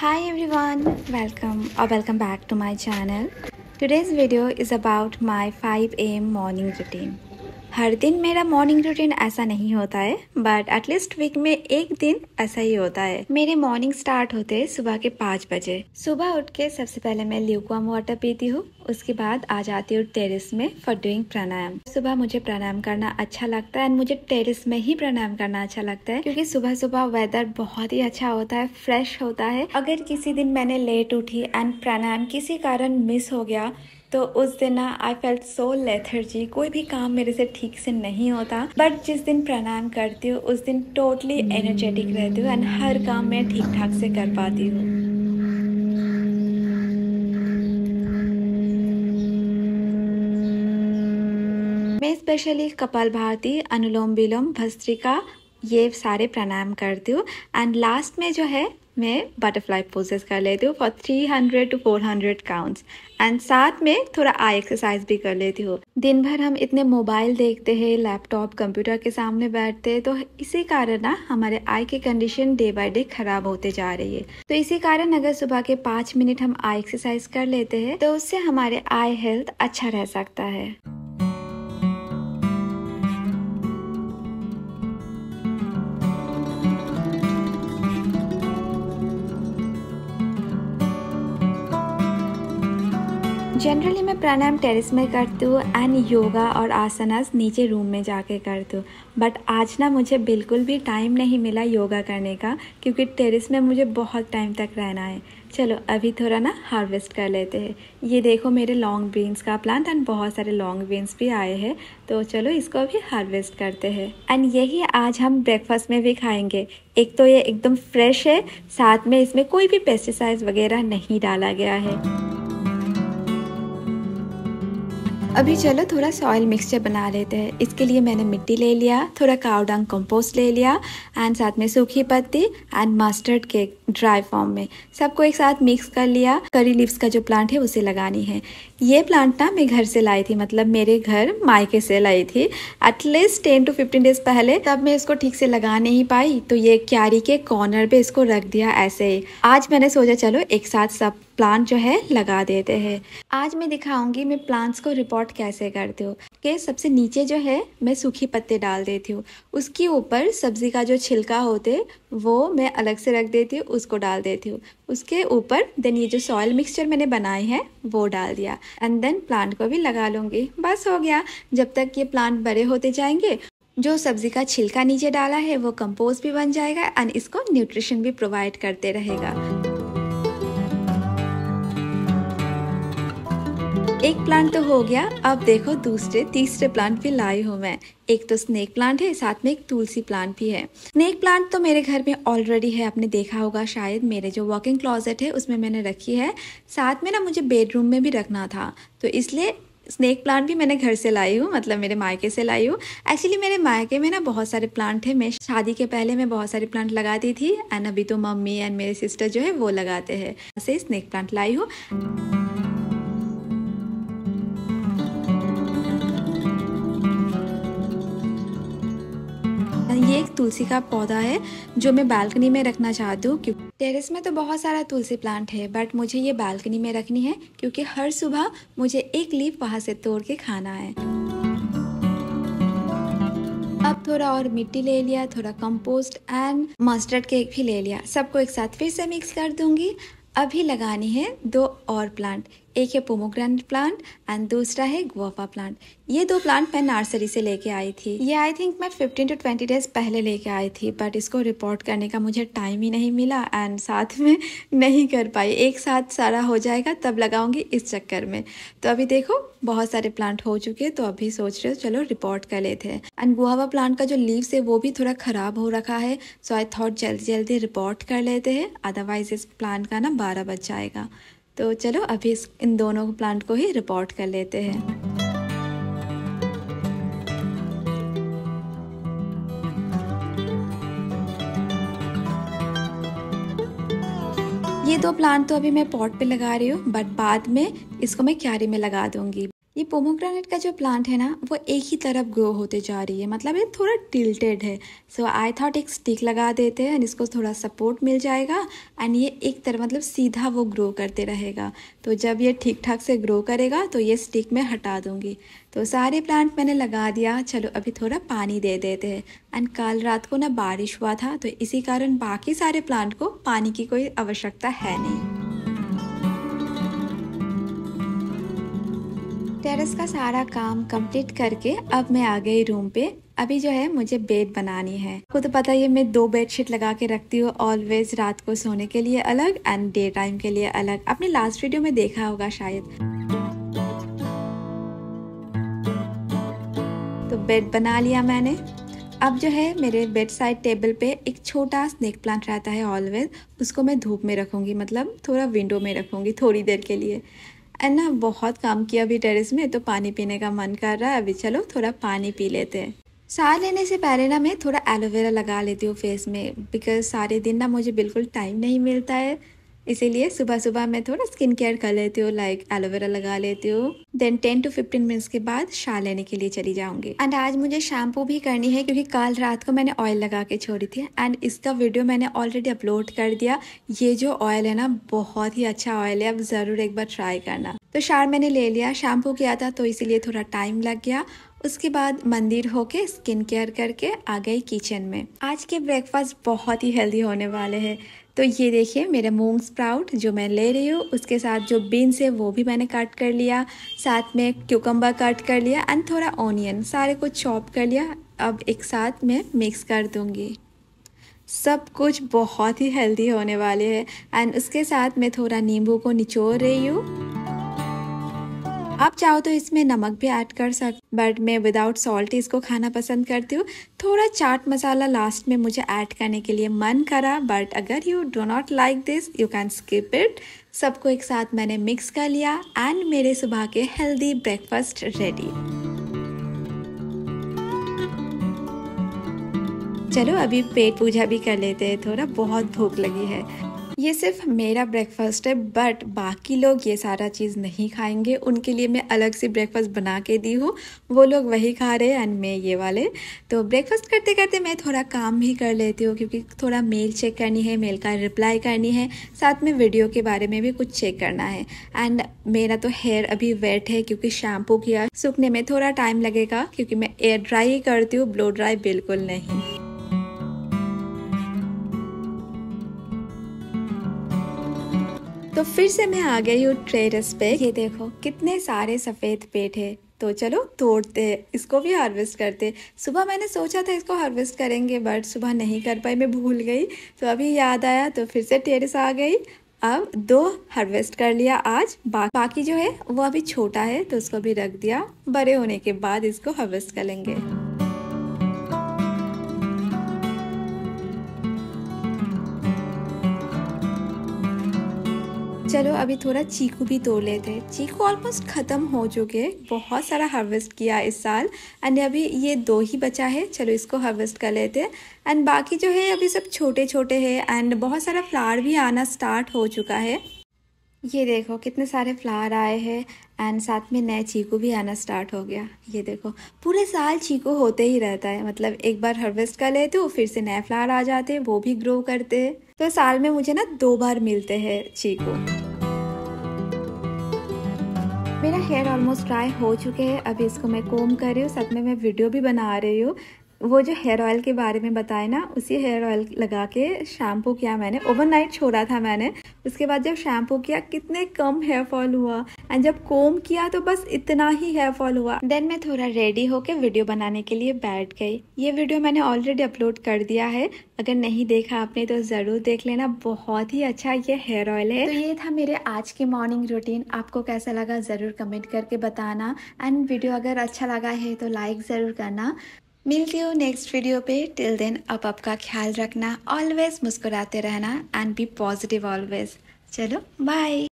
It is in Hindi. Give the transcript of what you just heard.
Hi everyone, welcome back to my channel. Today's video is about my 5 AM morning routine. हर दिन मेरा मॉर्निंग रूटीन ऐसा नहीं होता है, बट एटलीस्ट वीक में एक दिन ऐसा ही होता है। मेरे मॉर्निंग स्टार्ट होते हैं सुबह के 5 बजे। सुबह उठ के सबसे पहले मैं ल्यूकवार्म वाटर पीती हूँ। उसके बाद आ जाती हूँ टेरेस में फॉर डूइंग प्राणायाम। सुबह मुझे प्राणायाम करना अच्छा लगता है एंड मुझे टेरेस में ही प्राणायाम करना अच्छा लगता है क्योंकि सुबह सुबह वेदर बहुत ही अच्छा होता है, फ्रेश होता है। अगर किसी दिन मैंने लेट उठी एंड प्राणायाम किसी कारण मिस हो गया तो उस दिन ना आई फेल्ट सो लेथर्जी, कोई भी काम मेरे से ठीक से नहीं होता। बट जिस दिन प्राणायाम करती हूँ उस दिन टोटली एनर्जेटिक रहती हूँ एंड हर काम मैं ठीक ठाक से कर पाती हूँ। मैं स्पेशली कपालभाति, अनुलोम विलोम, भस्त्रिका ये सारे प्राणायाम करती हूँ एंड लास्ट में जो है मैं बटरफ्लाई पोजेस कर लेती हूँ फॉर 300 to 400 काउंट्स एंड साथ में थोड़ा आई एक्सरसाइज भी कर लेती हूँ। दिन भर हम इतने मोबाइल देखते हैं, लैपटॉप कंप्यूटर के सामने बैठते हैं, तो इसी कारण ना हमारे आई की कंडीशन डे बाय डे खराब होते जा रही है। तो इसी कारण अगर सुबह के 5 मिनट हम आई एक्सरसाइज कर लेते हैं तो उससे हमारे आई हेल्थ अच्छा रह सकता है। जनरली मैं प्राणायाम टेरेस में करती हूँ एंड योगा और आसनास नीचे रूम में जाके करती हूँ। बट आज ना मुझे बिल्कुल भी टाइम नहीं मिला योगा करने का क्योंकि टेरेस में मुझे बहुत टाइम तक रहना है। चलो अभी थोड़ा ना हार्वेस्ट कर लेते हैं। ये देखो मेरे लॉन्ग बीन्स का प्लांट एंड बहुत सारे लॉन्ग बीन्स भी आए हैं, तो चलो इसको भी हार्वेस्ट करते हैं। एंड यही आज हम ब्रेकफास्ट में भी खाएंगे। एक तो ये एकदम फ्रेश है, साथ में इसमें कोई भी पेस्टिसाइड्स वगैरह नहीं डाला गया है। अभी चलो थोड़ा सॉइल मिक्सचर बना लेते हैं। इसके लिए मैंने मिट्टी ले लिया, थोड़ा काऊ डंग कंपोस्ट ले लिया एंड साथ में सूखी पत्ती and mustard cake dry form में सबको एक साथ मिक्स कर लिया। करी लीव्स का जो प्लांट है उसे लगानी है। ये प्लांट ना मैं घर से लाई थी, मतलब मेरे घर मायके से लाई थी एटलीस्ट 10 to 15 डेज पहले। तब मैं इसको ठीक से लगा नहीं पाई तो ये क्यारी के कॉर्नर पे इसको रख दिया ऐसे ही। आज मैंने सोचा चलो एक साथ सब प्लांट जो है लगा देते हैं। आज मैं दिखाऊंगी मैं प्लांट्स को रिपोर्ट कैसे करती हूँ। कि सबसे नीचे जो है मैं सूखी पत्ते डाल देती हूँ, उसके ऊपर सब्जी का जो छिलका होते वो मैं अलग से रख देती हूँ, उसको डाल देती हूँ। उसके ऊपर देन ये जो सॉइल मिक्सचर मैंने बनाई है वो डाल दिया एंड देन प्लांट को भी लगा लूँगी। बस हो गया। जब तक ये प्लांट बड़े होते जाएंगे जो सब्जी का छिलका नीचे डाला है वो कंपोस्ट भी बन जाएगा एंड इसको न्यूट्रिशन भी प्रोवाइड करते रहेगा। एक प्लांट तो हो गया, अब देखो दूसरे तीसरे प्लांट भी लाई हूँ मैं। एक तो स्नेक प्लांट है, साथ में एक तुलसी प्लांट भी है। स्नेक प्लांट तो मेरे घर में ऑलरेडी है, आपने देखा होगा शायद। मेरे जो वॉकिंग क्लोजेट है उसमें मैंने रखी है। साथ में ना मुझे बेडरूम में भी रखना था तो इसलिए स्नेक प्लांट भी मैंने घर से लाई हूँ, मतलब मेरे मायके से लाई हूँ। एक्चुअली मेरे मायके में ना बहुत सारे प्लांट है। मैं शादी के पहले मैं बहुत सारे प्लांट लगाती थी एंड अभी तो मम्मी एंड मेरे सिस्टर जो है वो लगाते हैं। ऐसे स्नेक प्लांट लाई हूँ। ये एक तुलसी का पौधा है जो मैं बालकनी में रखना चाहती हूँ क्योंकि टेरेस में तो बहुत सारा तुलसी प्लांट है बट मुझे ये बालकनी में रखनी है क्योंकि हर सुबह मुझे एक लीफ वहां से तोड़ के खाना है। अब थोड़ा और मिट्टी ले लिया, थोड़ा कंपोस्ट एंड मस्टर्ड केक भी ले लिया। सबको एक साथ फिर से मिक्स कर दूंगी। अभी लगानी है 2 और प्लांट। एक है पोमोग्रेनेट प्लांट एंड दूसरा है गुआवा प्लांट। ये 2 प्लांट मैं नर्सरी से लेके आई थी। ये आई थिंक मैं 15 to 20 डेज पहले लेके आई थी बट इसको रिपोर्ट करने का मुझे टाइम ही नहीं मिला एंड साथ में नहीं कर पाई। एक साथ सारा हो जाएगा तब लगाऊंगी इस चक्कर में। तो अभी देखो बहुत सारे प्लांट हो चुके हैं तो अभी सोच रहे हो चलो रिपोर्ट कर लेते हैं। एंड गुआवा प्लांट का जो लीव्स है वो भी थोड़ा खराब हो रखा है, सो आई थॉट जल्दी जल्दी रिपोर्ट कर लेते हैं, अदरवाइज इस प्लांट का ना 12 बज जाएगा। तो चलो अभी इन दोनों प्लांट को ही रिपोर्ट कर लेते हैं। ये 2 प्लांट तो अभी मैं पॉट पे लगा रही हूँ बट बाद में इसको मैं क्यारी में लगा दूंगी। ये पोमोग्रेनेट का जो प्लांट है ना वो एक ही तरफ ग्रो होते जा रही है, मतलब ये थोड़ा टिल्टेड है। सो आई थॉट एक स्टिक लगा देते हैं एंड इसको थोड़ा सपोर्ट मिल जाएगा एंड ये एक तरफ मतलब सीधा वो ग्रो करते रहेगा। तो जब ये ठीक ठाक से ग्रो करेगा तो ये स्टिक मैं हटा दूंगी। तो सारे प्लांट मैंने लगा दिया। चलो अभी थोड़ा पानी दे देते हैं। एंड कल रात को ना बारिश हुआ था तो इसी कारण बाकी सारे प्लांट को पानी की कोई आवश्यकता है नहीं। टेरेस का सारा काम कंप्लीट करके अब मैं आ गई रूम पे। अभी जो है मुझे बेड बनानी है। आपको तो पता है मैं 2 बेडशीट लगा के रखती हूँ ऑलवेज, रात को सोने के लिए अलग एंड डे टाइम के लिए अलग। आपने लास्ट वीडियो में देखा होगा शायद। तो बेड बना लिया मैंने। अब जो है मेरे बेड साइड टेबल पे एक छोटा स्नेक प्लांट रहता है ऑलवेज, उसको मैं धूप में रखूंगी, मतलब थोड़ा विंडो में रखूंगी थोड़ी देर के लिए। एंड ना बहुत काम किया अभी टेरेस में, तो पानी पीने का मन कर रहा है। अभी चलो थोड़ा पानी पी लेते हैं। साह लेने से पहले ना मैं थोड़ा एलोवेरा लगा लेती हूँ फेस में, बिकॉज सारे दिन ना मुझे बिल्कुल टाइम नहीं मिलता है, इसीलिए सुबह सुबह मैं थोड़ा स्किन केयर कर लेती हूँ, लाइक एलोवेरा लगा लेती हूँ। देन 10 to 15 मिनट्स के बाद शावर लेने के लिए चली जाऊंगी। एंड आज मुझे शैम्पू भी करनी है क्योंकि कल रात को मैंने ऑयल लगा के छोड़ी थी एंड इसका वीडियो मैंने ऑलरेडी अपलोड कर दिया। ये जो ऑयल है ना बहुत ही अच्छा ऑयल है, अब ज़रूर एक बार ट्राई करना। तो शावर मैंने ले लिया, शैम्पू किया था तो इसीलिए थोड़ा टाइम लग गया। उसके बाद मंदिर होके स्किन केयर करके आ गई किचन में। आज के ब्रेकफास्ट बहुत ही हेल्दी होने वाले हैं। तो ये देखिए मेरा मूंग स्प्राउट जो मैं ले रही हूँ, उसके साथ जो बीन्स है वो भी मैंने कट कर लिया, साथ में क्यूकम्बर कट कर लिया एंड थोड़ा ऑनियन, सारे कुछ चॉप कर लिया। अब एक साथ में मिक्स कर दूंगी। सब कुछ बहुत ही हेल्दी होने वाले हैं। एंड उसके साथ मैं थोड़ा नींबू को निचोड़ रही हूँ। आप चाहो तो इसमें नमक भी ऐड कर सकते, बट मैं विदाउट सॉल्ट इसको खाना पसंद करती हूँ। थोड़ा चाट मसाला लास्ट में मुझे ऐड करने के लिए मन करा, बट अगर you do not like this you can skip it. सबको एक साथ मैंने मिक्स कर लिया एंड मेरे सुबह के हेल्दी ब्रेकफास्ट रेडी। चलो अभी पेट पूजा भी कर लेते हैं, थोड़ा बहुत भूख लगी है। ये सिर्फ मेरा ब्रेकफास्ट है, बट बाकी लोग ये सारा चीज़ नहीं खाएंगे, उनके लिए मैं अलग से ब्रेकफास्ट बना के दी हूँ। वो लोग वही खा रहे हैं एंड मैं ये वाले। तो ब्रेकफास्ट करते करते मैं थोड़ा काम भी कर लेती हूँ क्योंकि थोड़ा मेल चेक करनी है, मेल का रिप्लाई करनी है, साथ में वीडियो के बारे में भी कुछ चेक करना है। एंड मेरा तो हेयर अभी वेट है क्योंकि शैम्पू किया, सूखने में थोड़ा टाइम लगेगा क्योंकि मैं एयर ड्राई ही करती हूँ, ब्लो ड्राई बिल्कुल नहीं। तो फिर से मैं आ गई हूँ टेरेस पे। ये देखो कितने सारे सफ़ेद पेट है, तो चलो तोड़ते हैं, इसको भी हार्वेस्ट करते। सुबह मैंने सोचा था इसको हार्वेस्ट करेंगे बट सुबह नहीं कर पाई, मैं भूल गई। तो अभी याद आया तो फिर से टेरेस आ गई। अब 2 हार्वेस्ट कर लिया आज, बाकी जो है वो अभी छोटा है तो उसको भी रख दिया, बड़े होने के बाद इसको हार्वेस्ट करेंगे। चलो अभी थोड़ा चीकू भी तोड़ लेते हैं। चीकू ऑलमोस्ट ख़त्म हो चुके हैं, बहुत सारा हार्वेस्ट किया इस साल एंड अभी ये 2 ही बचा है। चलो इसको हार्वेस्ट कर लेते हैं। एंड बाकी जो है अभी सब छोटे छोटे हैं एंड बहुत सारा फ्लावर भी आना स्टार्ट हो चुका है। ये देखो कितने सारे फ्लावर आए हैं एंड साथ में नए चीकू भी आना स्टार्ट हो गया। ये देखो पूरे साल चीकू होते ही रहता है, मतलब एक बार हार्वेस्ट कर लेते हो फिर से नए फ्लावर आ जाते हैं, वो भी ग्रो करते हैं। तो साल में मुझे ना 2 बार मिलते हैं चीकू। मेरा हेयर ऑलमोस्ट ड्राई हो चुके हैं, अभी इसको मैं कोम कर रही हूँ, साथ में मैं वीडियो भी बना रही हूँ। वो जो हेयर ऑयल के बारे में बताए ना, उसी हेयर ऑयल लगा के शैम्पू किया मैंने, ओवरनाइट छोड़ा था मैंने। उसके बाद जब शैम्पू किया कितने कम हेयर फॉल हुआ एंड जब कोम किया तो बस इतना ही हेयर फॉल हुआ। देन मैं थोड़ा रेडी होके वीडियो बनाने के लिए बैठ गई। ये वीडियो मैंने ऑलरेडी अपलोड कर दिया है, अगर नहीं देखा आपने तो ज़रूर देख लेना, बहुत ही अच्छा ये हेयर ऑयल है। तो ये था मेरे आज की मॉर्निंग रूटीन। आपको कैसा लगा ज़रूर कमेंट करके बताना एंड वीडियो अगर अच्छा लगा है तो लाइक ज़रूर करना। मिलती हूँ नेक्स्ट वीडियो पे। टिल देन अब आपका ख्याल रखना, ऑलवेज मुस्कुराते रहना एंड बी पॉजिटिव ऑलवेज। चलो बाय।